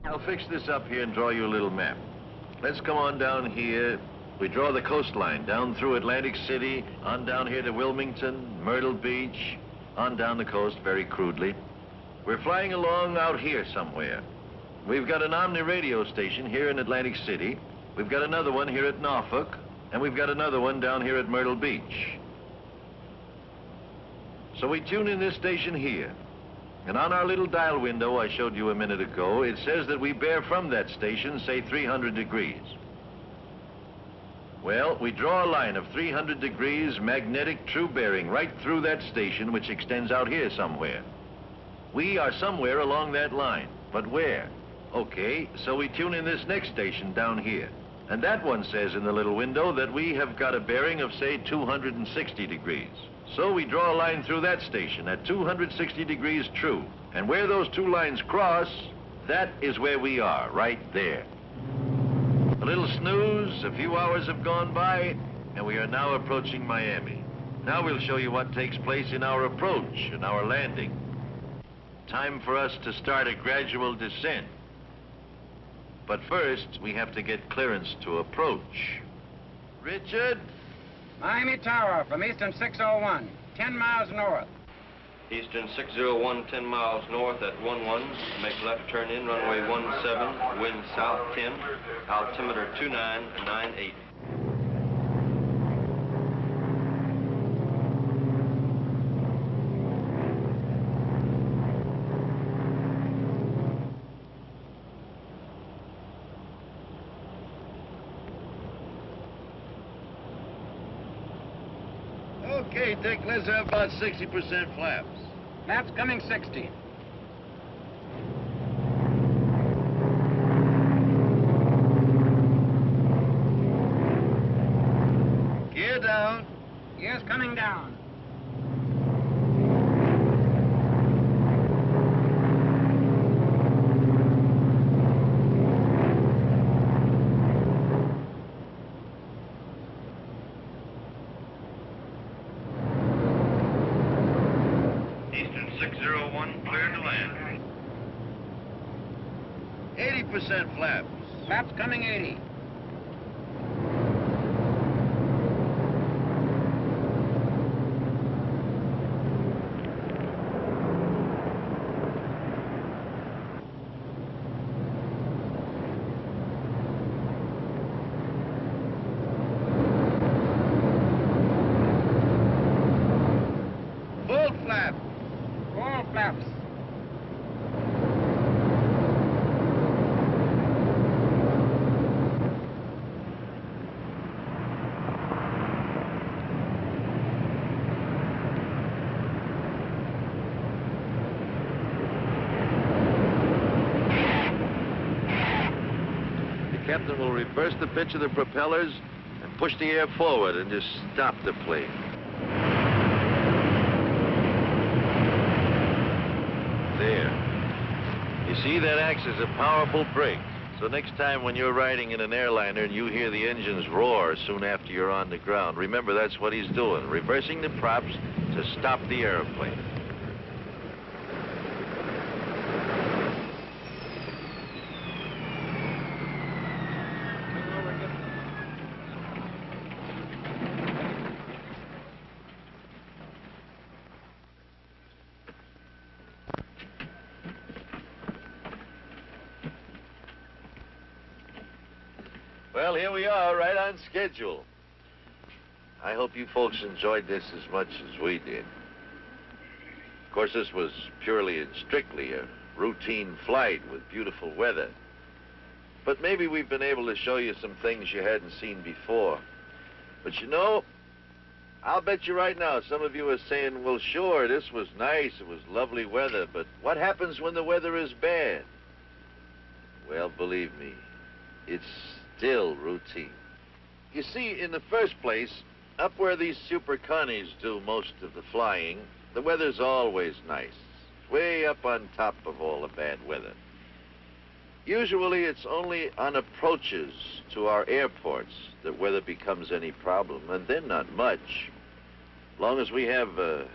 I'll fix this up here and draw you a little map. Let's come on down here. We draw the coastline down through Atlantic City, on down here to Wilmington, Myrtle Beach, on down the coast very crudely. We're flying along out here somewhere. We've got an Omni radio station here in Atlantic City. We've got another one here at Norfolk, and we've got another one down here at Myrtle Beach. So we tune in this station here. And on our little dial window I showed you a minute ago, it says that we bear from that station, say 300 degrees. Well, we draw a line of 300 degrees magnetic true bearing right through that station, which extends out here somewhere. We are somewhere along that line, but where? Okay, so we tune in this next station down here. And that one says in the little window that we have got a bearing of, say, 260 degrees. So we draw a line through that station at 260 degrees true. And where those two lines cross, that is where we are, right there. A little snooze, a few hours have gone by, and we are now approaching Miami. Now we'll show you what takes place in our approach and our landing. Time for us to start a gradual descent. But first, we have to get clearance to approach. Richard? Miami Tower from Eastern 601, 10 miles north. Eastern 601, 10 miles north at 11. Make left turn in, runway 17, wind south 10, altimeter 2998. Okay, Dick, let's have about 60% flaps. Flaps coming 60. Gear down. Gear's coming down. Eastern 601, clear to land. 80% flaps. Flaps coming 80. Full flap. Full flaps. The captain will reverse the pitch of the propellers and push the air forward and just stop the plane. There. You see, that acts as a powerful brake. So next time when you're riding in an airliner and you hear the engines roar soon after you're on the ground, remember that's what he's doing, reversing the props to stop the airplane. Well, here we are, right on schedule. I hope you folks enjoyed this as much as we did. Of course, this was purely and strictly a routine flight with beautiful weather. But maybe we've been able to show you some things you hadn't seen before. But you know, I'll bet you right now some of you are saying, well, sure, this was nice, it was lovely weather, but what happens when the weather is bad? Well, believe me, it's still routine. You see, in the first place, up where these Super Connies do most of the flying, the weather's always nice, way up on top of all the bad weather. Usually it's only on approaches to our airports that weather becomes any problem, and then not much. As long as we have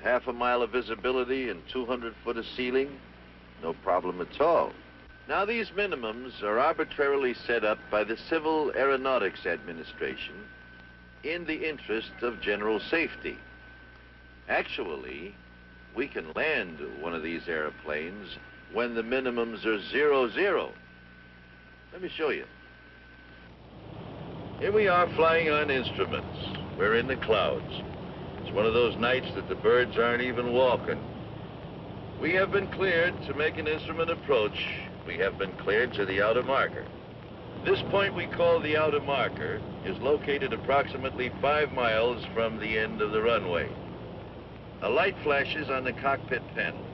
half a mile of visibility and 200 foot of ceiling, no problem at all. Now, these minimums are arbitrarily set up by the Civil Aeronautics Administration in the interest of general safety. Actually, we can land one of these airplanes when the minimums are 00. Let me show you. Here we are flying on instruments. We're in the clouds. It's one of those nights that the birds aren't even walking. We have been cleared to make an instrument approach. We have been cleared to the outer marker. This point we call the outer marker is located approximately 5 miles from the end of the runway. A light flashes on the cockpit panel.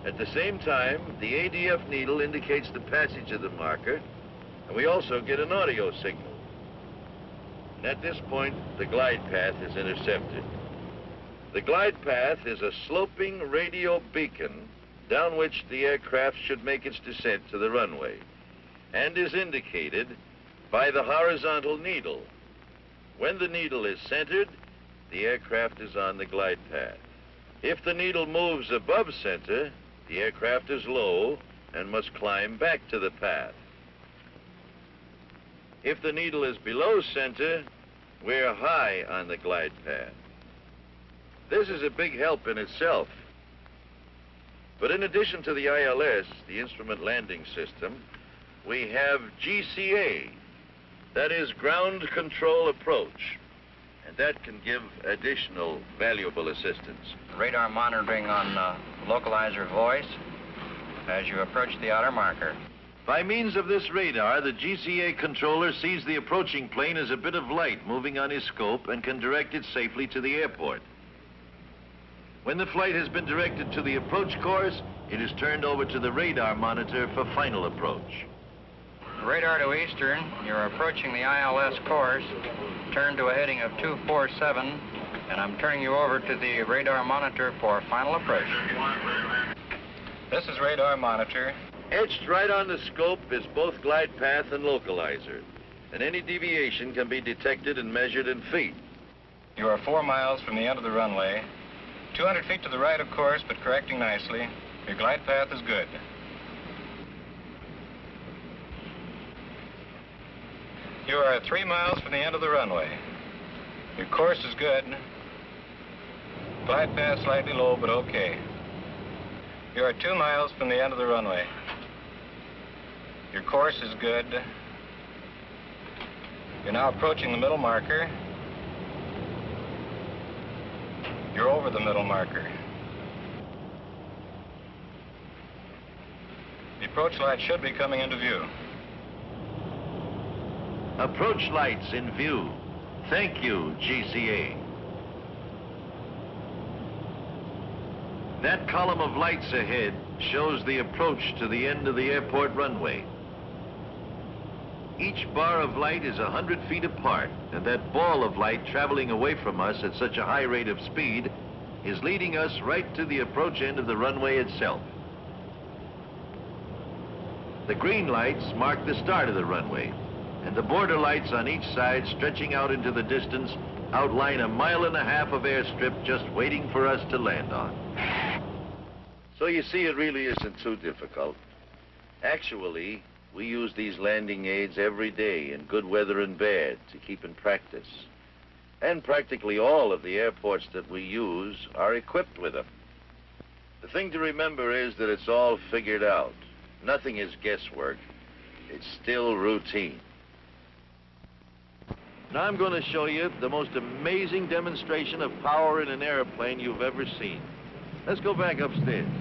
At the same time, the ADF needle indicates the passage of the marker, and we also get an audio signal. And at this point, the glide path is intercepted. The glide path is a sloping radio beacon down which the aircraft should make its descent to the runway, and is indicated by the horizontal needle. When the needle is centered, the aircraft is on the glide path. If the needle moves above center, the aircraft is low and must climb back to the path. If the needle is below center, we're high on the glide path. This is a big help in itself. But in addition to the ILS, the Instrument Landing System, we have GCA, that is Ground Control Approach, and that can give additional valuable assistance. Radar monitoring on localizer voice as you approach the outer marker. By means of this radar, the GCA controller sees the approaching plane as a bit of light moving on his scope and can direct it safely to the airport. When the flight has been directed to the approach course, it is turned over to the radar monitor for final approach. Radar to eastern, you're approaching the ILS course. Turn to a heading of 247, and I'm turning you over to the radar monitor for final approach. This is radar monitor. Etched right on the scope is both glide path and localizer, and any deviation can be detected and measured in feet. You are 4 miles from the end of the runway. 200 feet to the right, of course, but correcting nicely. Your glide path is good. You are 3 miles from the end of the runway. Your course is good. Glide path slightly low, but okay. You are 2 miles from the end of the runway. Your course is good. You're now approaching the middle marker. You're over the middle marker. The approach light should be coming into view. Approach lights in view. Thank you, GCA. That column of lights ahead shows the approach to the end of the airport runway. Each bar of light is 100 feet apart, and that ball of light traveling away from us at such a high rate of speed is leading us right to the approach end of the runway itself. The green lights mark the start of the runway, and the border lights on each side stretching out into the distance outline 1.5 miles of airstrip just waiting for us to land on. So you see, it really isn't too difficult. Actually, we use these landing aids every day in good weather and bad to keep in practice. And practically all of the airports that we use are equipped with them. The thing to remember is that it's all figured out. Nothing is guesswork. It's still routine. Now I'm going to show you the most amazing demonstration of power in an airplane you've ever seen. Let's go back upstairs.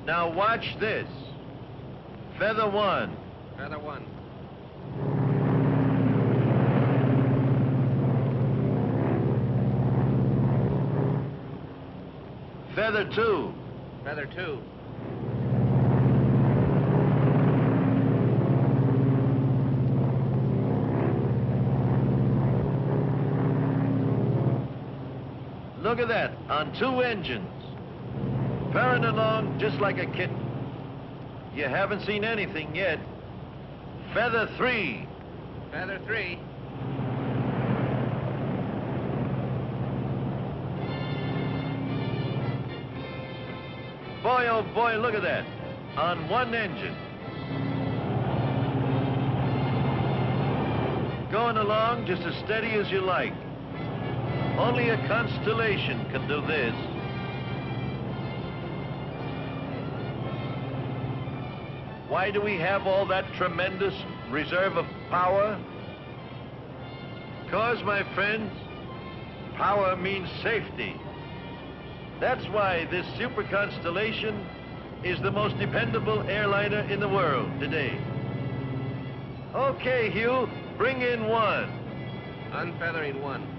Now watch this. Feather 1. Feather 1. Feather 2. Feather 2. Look at that, on 2 engines. Purring along just like a kitten. You haven't seen anything yet. Feather 3. Feather 3. boy, oh boy, look at that. On one engine. Going along just as steady as you like. Only a Constellation can do this. Why do we have all that tremendous reserve of power? Because, my friends, power means safety. That's why this Super Constellation is the most dependable airliner in the world today. Okay, Hugh, bring in one. Unfeathering one.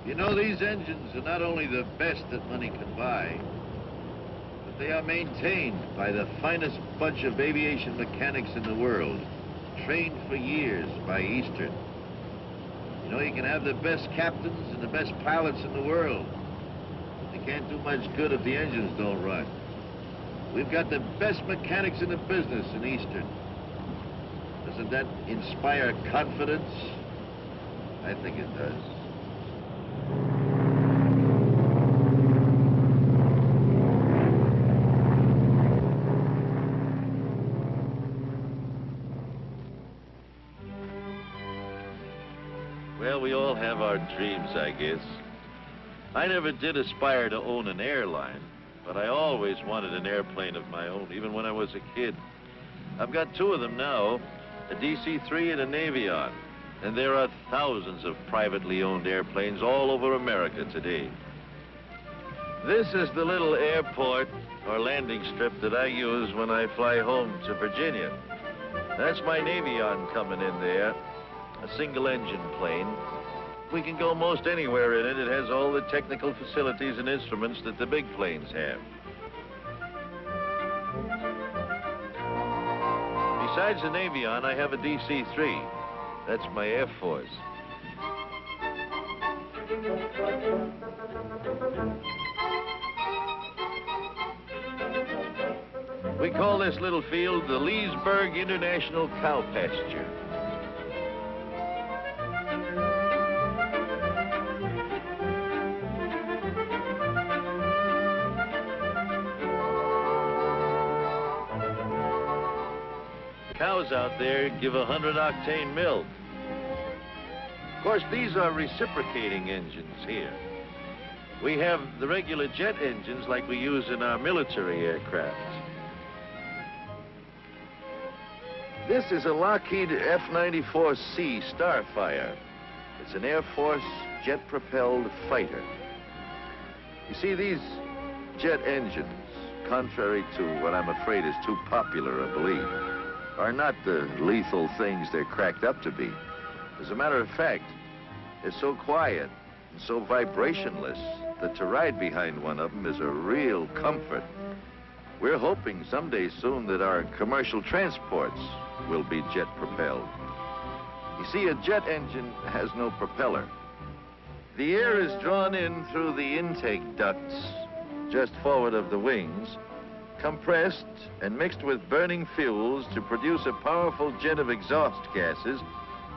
You know, these engines are not only the best that money can buy, but they are maintained by the finest bunch of aviation mechanics in the world, trained for years by Eastern. You know, you can have the best captains and the best pilots in the world. They can't do much good if the engines don't run. We've got the best mechanics in the business in Eastern. Doesn't that inspire confidence? I think it does. Well, we all have our dreams, I guess. I never did aspire to own an airline, but I always wanted an airplane of my own, even when I was a kid. I've got two of them now, a DC-3 and a Navion, and there are thousands of privately owned airplanes all over America today. This is the little airport or landing strip that I use when I fly home to Virginia. That's my Navion coming in there. A single-engine plane. We can go most anywhere in it. It has all the technical facilities and instruments that the big planes have. Besides the Navion, I have a DC-3. That's my Air Force. We call this little field the Leesburg International Cow Pasture. Cows out there give 100-octane milk. Of course, these are reciprocating engines here. We have the regular jet engines like we use in our military aircraft. This is a Lockheed F-94 Starfire. It's an Air Force jet-propelled fighter. You see, these jet engines, contrary to what I'm afraid is too popular a belief, are not the lethal things they're cracked up to be. As a matter of fact, they're so quiet and so vibrationless that to ride behind one of them is a real comfort. We're hoping someday soon that our commercial transports will be jet-propelled. You see, a jet engine has no propeller. The air is drawn in through the intake ducts just forward of the wings, compressed and mixed with burning fuels to produce a powerful jet of exhaust gases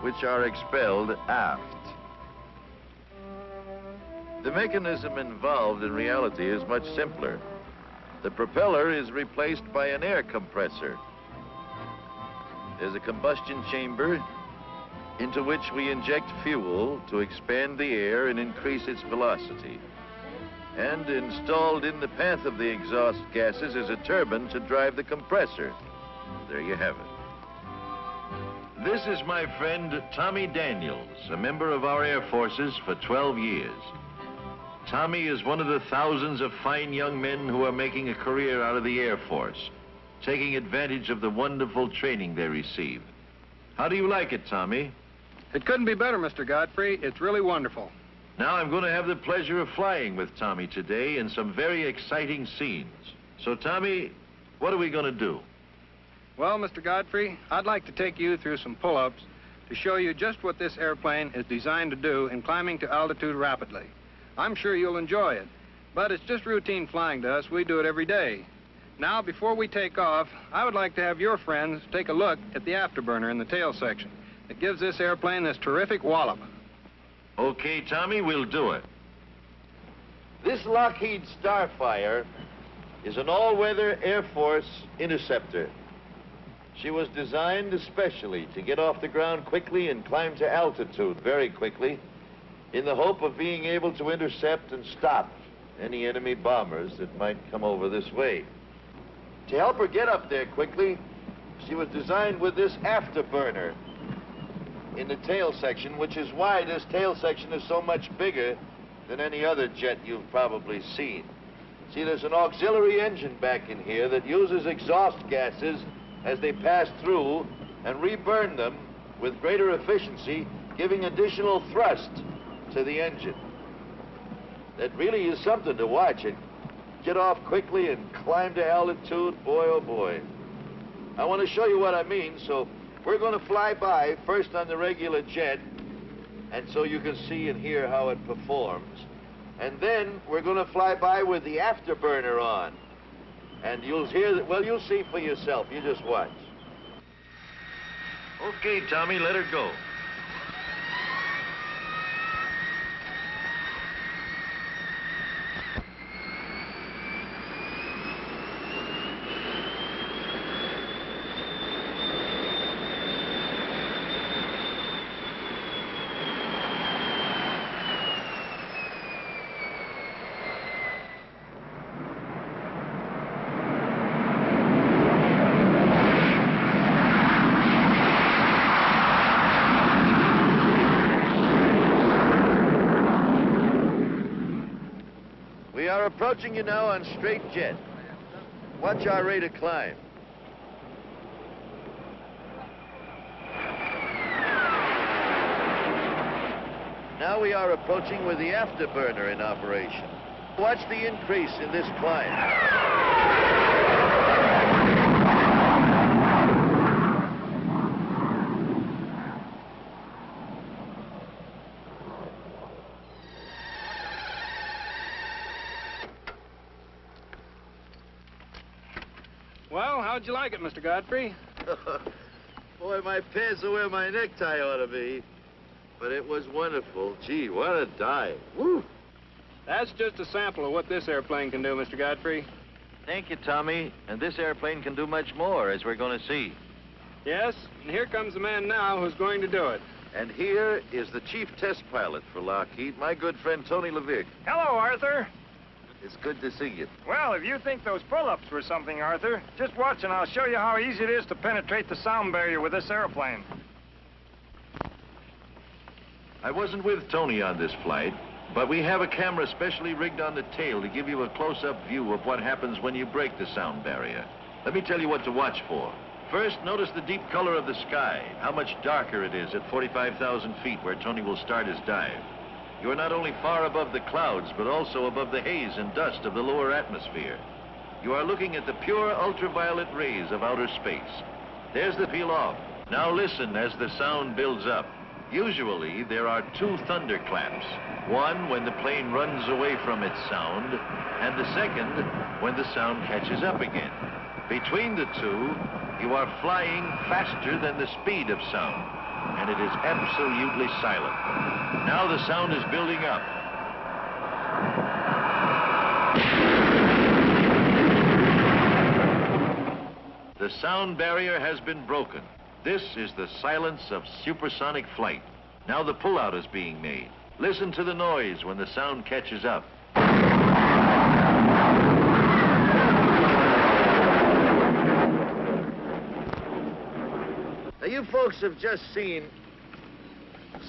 which are expelled aft. The mechanism involved in reality is much simpler. The propeller is replaced by an air compressor. There's a combustion chamber into which we inject fuel to expand the air and increase its velocity. And installed in the path of the exhaust gases is a turbine to drive the compressor. There you have it. This is my friend Tommy Daniels, a member of our Air Forces for 12 years. Tommy is one of the thousands of fine young men who are making a career out of the Air Force, taking advantage of the wonderful training they receive. How do you like it, Tommy? It couldn't be better, Mr. Godfrey. It's really wonderful. Now I'm going to have the pleasure of flying with Tommy today in some very exciting scenes. So, Tommy, what are we going to do? Well, Mr. Godfrey, I'd like to take you through some pull-ups to show you just what this airplane is designed to do in climbing to altitude rapidly. I'm sure you'll enjoy it, but it's just routine flying to us. We do it every day. Now, before we take off, I would like to have your friends take a look at the afterburner in the tail section. It gives this airplane this terrific wallop. Okay, Tommy, we'll do it. This Lockheed Starfire is an all-weather Air Force interceptor. She was designed especially to get off the ground quickly and climb to altitude very quickly in the hope of being able to intercept and stop any enemy bombers that might come over this way. To help her get up there quickly, she was designed with this afterburner in the tail section, which is why this tail section is so much bigger than any other jet you've probably seen. See, there's an auxiliary engine back in here that uses exhaust gases as they pass through and reburn them with greater efficiency, giving additional thrust to the engine. That really is something to watch. It get off quickly and climb to altitude, boy, oh boy. I want to show you what I mean, so we're going to fly by first on the regular jet, and so you can see and hear how it performs. And then we're going to fly by with the afterburner on. And you'll hear that, well, you'll see for yourself. You just watch. Okay, Tommy, let her go. We are approaching you now on straight jet. Watch our rate of climb. Now we are approaching with the afterburner in operation. Watch the increase in this climb. Well, how'd you like it, Mr. Godfrey? Boy, my pants are where my necktie ought to be. But it was wonderful. Gee, what a dive. Woo! That's just a sample of what this airplane can do, Mr. Godfrey. Thank you, Tommy. And this airplane can do much more, as we're going to see. Yes, and here comes the man now who's going to do it. And here is the chief test pilot for Lockheed, my good friend Tony Levier. Hello, Arthur. It's good to see you. Well, if you think those pull-ups were something, Arthur, just watch and I'll show you how easy it is to penetrate the sound barrier with this airplane. I wasn't with Tony on this flight, but we have a camera specially rigged on the tail to give you a close-up view of what happens when you break the sound barrier. Let me tell you what to watch for. First, notice the deep color of the sky, how much darker it is at 45,000 feet where Tony will start his dive. You are not only far above the clouds, but also above the haze and dust of the lower atmosphere. You are looking at the pure ultraviolet rays of outer space. There's the peel off. Now listen as the sound builds up. Usually, there are two thunderclaps. One when the plane runs away from its sound, and the second when the sound catches up again. Between the two, you are flying faster than the speed of sound, and it is absolutely silent. Now the sound is building up. The sound barrier has been broken. This is the silence of supersonic flight. Now the pullout is being made. Listen to the noise when the sound catches up. Now you folks have just seen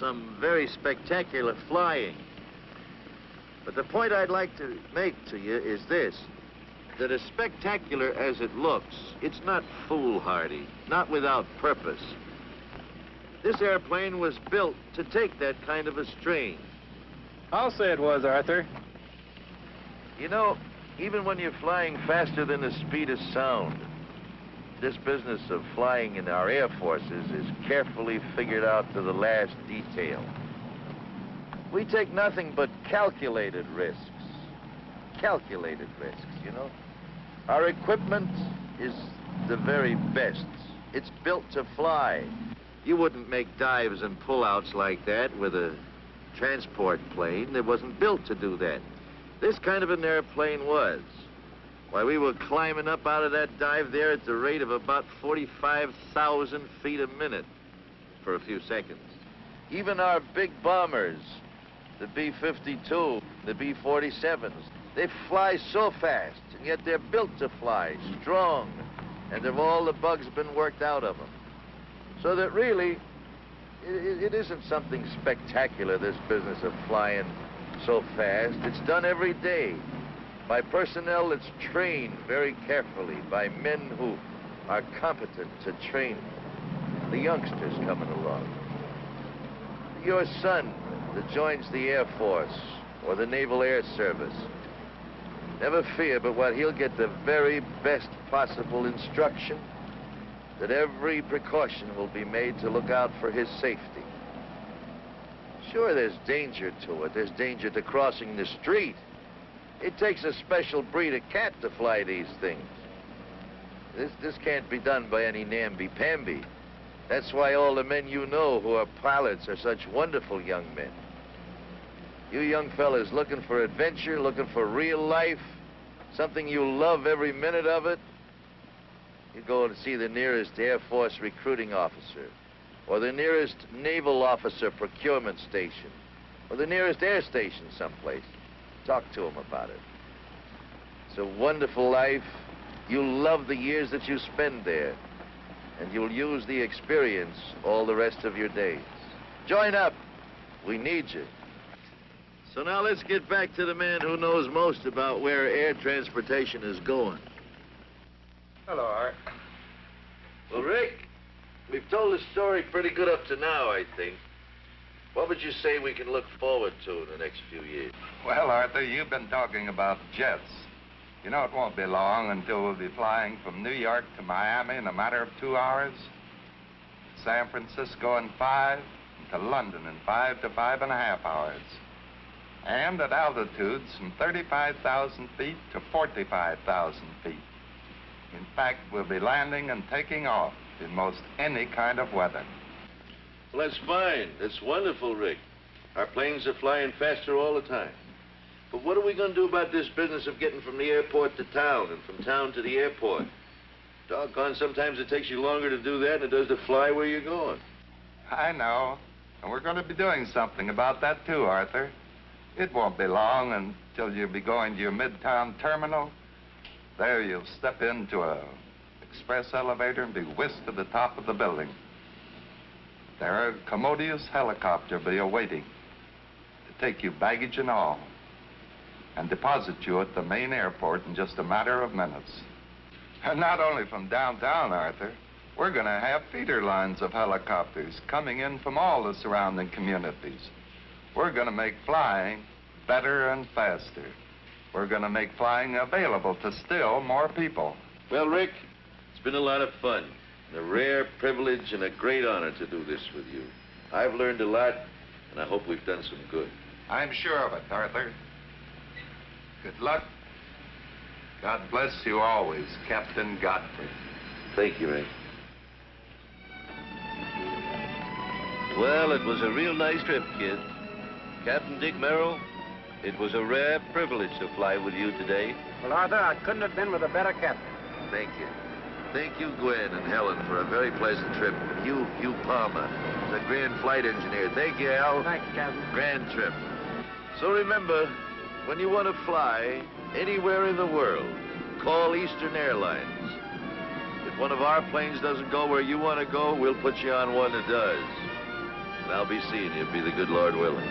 some very spectacular flying. But the point I'd like to make to you is this, that as spectacular as it looks, it's not foolhardy, not without purpose. This airplane was built to take that kind of a strain. I'll say it was, Arthur. You know, even when you're flying faster than the speed of sound, This business of flying in our Air Forces is carefully figured out to the last detail. We take nothing but calculated risks. Calculated risks, you know? Our equipment is the very best. It's built to fly. You wouldn't make dives and pullouts like that with a transport plane. It wasn't built to do that. This kind of an airplane was. Why, we were climbing up out of that dive there at the rate of about 45,000 feet a minute for a few seconds. Even our big bombers, the B-52, the B-47s, they fly so fast, and yet they're built to fly, strong, and have all the bugs been worked out of them. So that really, it isn't something spectacular, this business of flying so fast. It's done every day by personnel that's trained very carefully, by men who are competent to train the youngsters coming along. Your son that joins the Air Force or the Naval Air Service, never fear but what he'll get the very best possible instruction, that every precaution will be made to look out for his safety. Sure, there's danger to it. There's danger to crossing the street. It takes a special breed of cat to fly these things. This can't be done by any namby-pamby. That's why all the men you know who are pilots are such wonderful young men. You young fellas looking for adventure, looking for real life, something you love every minute of it, you go and see the nearest Air Force recruiting officer, or the nearest naval officer procurement station, or the nearest air station someplace. Talk to them about it. It's a wonderful life. You'll love the years that you spend there, and you'll use the experience all the rest of your days. Join up. We need you. So now let's get back to the man who knows most about where air transportation is going. Hello, Art. Well, Rick, we've told the story pretty good up to now, I think. What would you say we can look forward to in the next few years? Well, Arthur, you've been talking about jets. You know, it won't be long until we'll be flying from New York to Miami in a matter of 2 hours, San Francisco in 5, and to London in 5 to 5.5 hours. And at altitudes from 35,000 feet to 45,000 feet. In fact, we'll be landing and taking off in most any kind of weather. Well, that's fine. That's wonderful, Rick. Our planes are flying faster all the time. But what are we going to do about this business of getting from the airport to town and from town to the airport? Doggone, sometimes it takes you longer to do that than it does to fly where you're going. I know. And we're going to be doing something about that, too, Arthur. It won't be long until you'll be going to your midtown terminal. There you'll step into a express elevator and be whisked to the top of the building. There, a commodious helicopter will be awaiting to take you, baggage and all, and deposit you at the main airport in just a matter of minutes. And not only from downtown, Arthur, we're going to have feeder lines of helicopters coming in from all the surrounding communities. We're going to make flying better and faster. We're going to make flying available to still more people. Well, Rick, it's been a lot of fun. A rare privilege and a great honor to do this with you. I've learned a lot, and I hope we've done some good. I'm sure of it, Arthur. Good luck. God bless you always, Captain Godfrey. Thank you, Rick. Well, it was a real nice trip, kid. Captain Dick Merrill, it was a rare privilege to fly with you today. Well, Arthur, I couldn't have been with a better captain. Thank you. Thank you, Gwen and Helen, for a very pleasant trip. And you, Hugh Palmer, the grand flight engineer. Thank you, Al. Thanks, Captain. Grand trip. So remember, when you want to fly anywhere in the world, call Eastern Airlines. If one of our planes doesn't go where you want to go, we'll put you on one that does. And I'll be seeing you, be the good Lord willing.